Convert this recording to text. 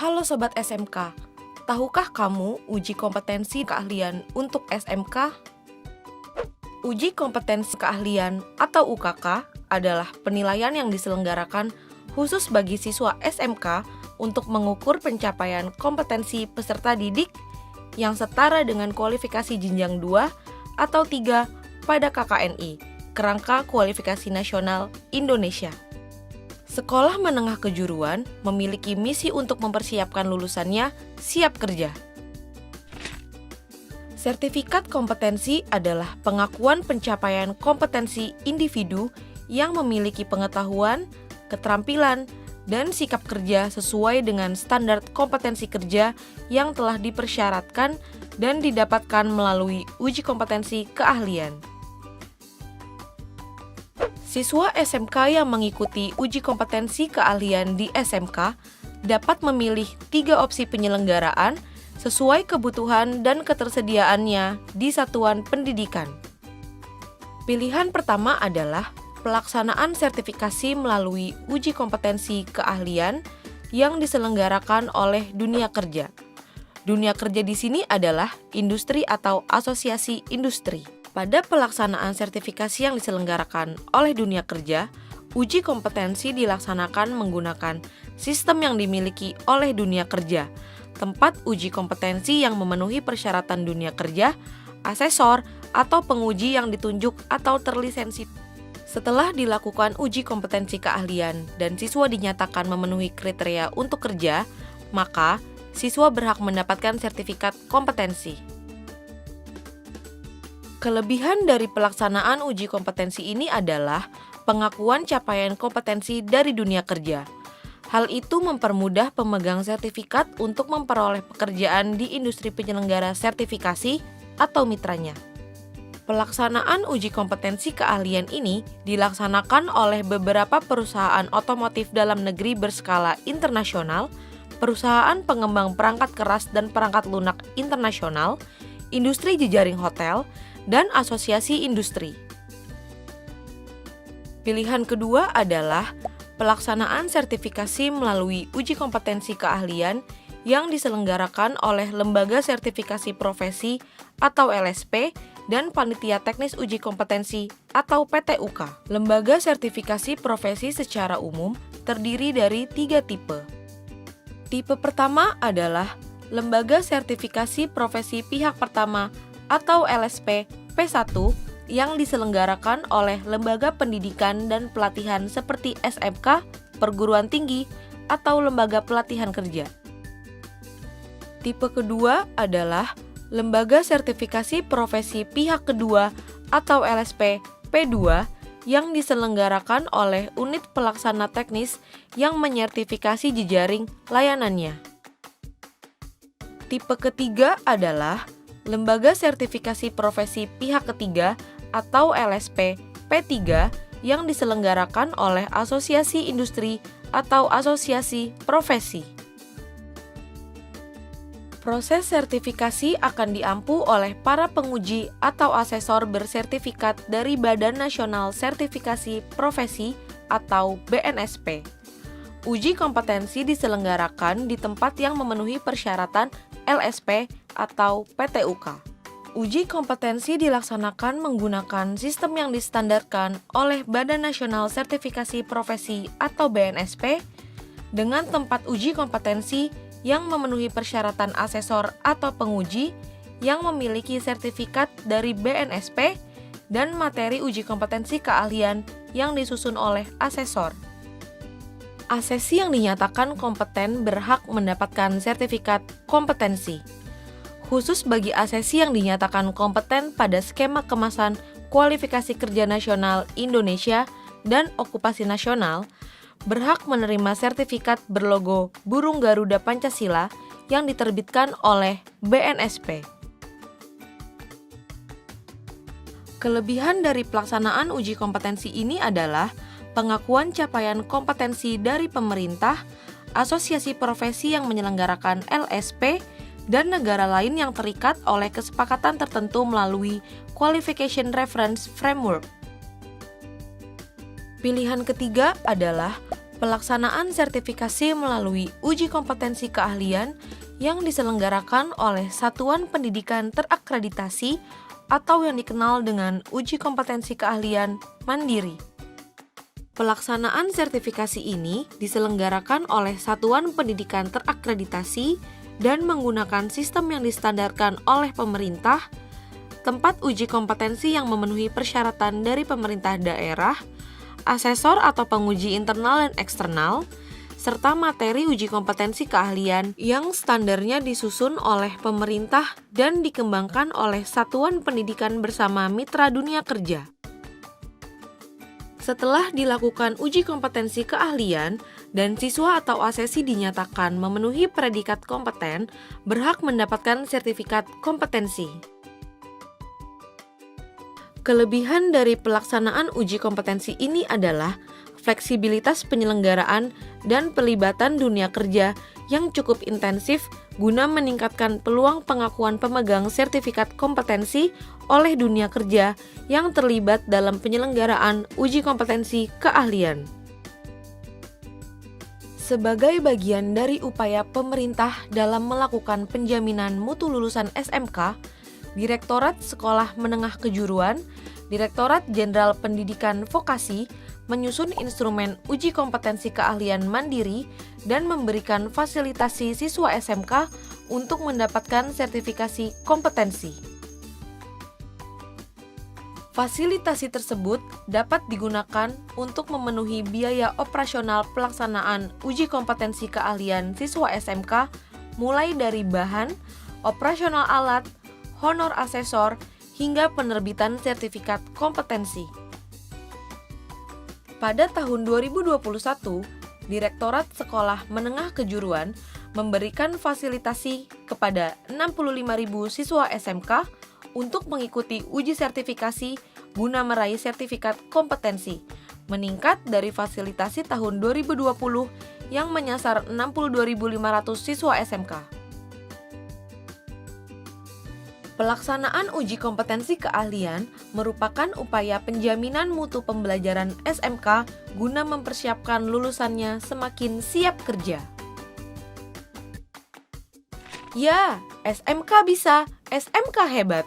Halo Sobat SMK, tahukah kamu uji kompetensi keahlian untuk SMK? Uji kompetensi keahlian atau UKK adalah penilaian yang diselenggarakan khusus bagi siswa SMK untuk mengukur pencapaian kompetensi peserta didik yang setara dengan kualifikasi jenjang 2 atau 3 pada KKNI, Kerangka Kualifikasi Nasional Indonesia. Sekolah menengah kejuruan memiliki misi untuk mempersiapkan lulusannya siap kerja. Sertifikat kompetensi adalah pengakuan pencapaian kompetensi individu yang memiliki pengetahuan, keterampilan, dan sikap kerja sesuai dengan standar kompetensi kerja yang telah dipersyaratkan dan didapatkan melalui uji kompetensi keahlian. Siswa SMK yang mengikuti uji kompetensi keahlian di SMK dapat memilih 3 opsi penyelenggaraan sesuai kebutuhan dan ketersediaannya di satuan pendidikan. Pilihan pertama adalah pelaksanaan sertifikasi melalui uji kompetensi keahlian yang diselenggarakan oleh dunia kerja. Dunia kerja di sini adalah industri atau asosiasi industri. Pada pelaksanaan sertifikasi yang diselenggarakan oleh dunia kerja, uji kompetensi dilaksanakan menggunakan sistem yang dimiliki oleh dunia kerja, tempat uji kompetensi yang memenuhi persyaratan dunia kerja, asesor, atau penguji yang ditunjuk atau terlisensi. Setelah dilakukan uji kompetensi keahlian dan siswa dinyatakan memenuhi kriteria untuk kerja, maka siswa berhak mendapatkan sertifikat kompetensi. Kelebihan dari pelaksanaan uji kompetensi ini adalah pengakuan capaian kompetensi dari dunia kerja. Hal itu mempermudah pemegang sertifikat untuk memperoleh pekerjaan di industri penyelenggara sertifikasi atau mitranya. Pelaksanaan uji kompetensi keahlian ini dilaksanakan oleh beberapa perusahaan otomotif dalam negeri berskala internasional, perusahaan pengembang perangkat keras dan perangkat lunak internasional, industri jejaring hotel, dan asosiasi industri. Pilihan kedua adalah pelaksanaan sertifikasi melalui uji kompetensi keahlian yang diselenggarakan oleh Lembaga Sertifikasi Profesi atau LSP dan Panitia Teknis Uji Kompetensi atau PTUK. Lembaga sertifikasi profesi secara umum terdiri dari 3 tipe. Tipe pertama adalah Lembaga Sertifikasi Profesi Pihak Pertama atau LSP P1 yang diselenggarakan oleh lembaga pendidikan dan pelatihan seperti SMK, perguruan tinggi, atau lembaga pelatihan kerja. Tipe kedua adalah Lembaga Sertifikasi Profesi Pihak Kedua atau LSP P2 yang diselenggarakan oleh unit pelaksana teknis yang menyertifikasi jejaring layanannya. Tipe ketiga adalah Lembaga Sertifikasi Profesi Pihak Ketiga atau LSP P3 yang diselenggarakan oleh asosiasi industri atau asosiasi profesi. Proses sertifikasi akan diampu oleh para penguji atau asesor bersertifikat dari Badan Nasional Sertifikasi Profesi atau BNSP. Uji kompetensi diselenggarakan di tempat yang memenuhi persyaratan LSP atau PTUK. Uji kompetensi dilaksanakan menggunakan sistem yang distandarkan oleh Badan Nasional Sertifikasi Profesi atau BNSP dengan tempat uji kompetensi yang memenuhi persyaratan asesor atau penguji yang memiliki sertifikat dari BNSP dan materi uji kompetensi keahlian yang disusun oleh asesor. Asesi yang dinyatakan kompeten berhak mendapatkan sertifikat kompetensi. Khusus bagi asesi yang dinyatakan kompeten pada skema kemasan kualifikasi kerja nasional Indonesia dan okupasi nasional, berhak menerima sertifikat berlogo burung Garuda Pancasila yang diterbitkan oleh BNSP. Kelebihan dari pelaksanaan uji kompetensi ini adalah pengakuan capaian kompetensi dari pemerintah, asosiasi profesi yang menyelenggarakan LSP, dan negara lain yang terikat oleh kesepakatan tertentu melalui Qualification Reference Framework. Pilihan ketiga adalah Pelaksanaan sertifikasi melalui uji kompetensi keahlian yang diselenggarakan oleh satuan pendidikan terakreditasi atau yang dikenal dengan uji kompetensi keahlian mandiri. Pelaksanaan sertifikasi ini diselenggarakan oleh satuan pendidikan terakreditasi dan menggunakan sistem yang distandarkan oleh pemerintah, tempat uji kompetensi yang memenuhi persyaratan dari pemerintah daerah, asesor atau penguji internal dan eksternal, serta materi uji kompetensi keahlian yang standarnya disusun oleh pemerintah dan dikembangkan oleh satuan pendidikan bersama mitra dunia kerja. Setelah dilakukan uji kompetensi keahlian dan siswa atau asesi dinyatakan memenuhi predikat kompeten, berhak mendapatkan sertifikat kompetensi. Kelebihan dari pelaksanaan uji kompetensi ini adalah fleksibilitas penyelenggaraan dan pelibatan dunia kerja yang cukup intensif guna meningkatkan peluang pengakuan pemegang sertifikat kompetensi oleh dunia kerja yang terlibat dalam penyelenggaraan uji kompetensi keahlian. Sebagai bagian dari upaya pemerintah dalam melakukan penjaminan mutu lulusan SMK, Direktorat Sekolah Menengah Kejuruan, Direktorat Jenderal Pendidikan Vokasi menyusun instrumen uji kompetensi keahlian mandiri dan memberikan fasilitasi siswa SMK untuk mendapatkan sertifikasi kompetensi. Fasilitasi tersebut dapat digunakan untuk memenuhi biaya operasional pelaksanaan uji kompetensi keahlian siswa SMK mulai dari bahan, operasional alat, honor asesor, hingga penerbitan sertifikat kompetensi. Pada tahun 2021, Direktorat Sekolah Menengah Kejuruan memberikan fasilitasi kepada 65.000 siswa SMK untuk mengikuti uji sertifikasi guna meraih sertifikat kompetensi, meningkat dari fasilitasi tahun 2020 yang menyasar 62.500 siswa SMK. Pelaksanaan uji kompetensi keahlian merupakan upaya penjaminan mutu pembelajaran SMK guna mempersiapkan lulusannya semakin siap kerja. Ya, SMK bisa, SMK hebat.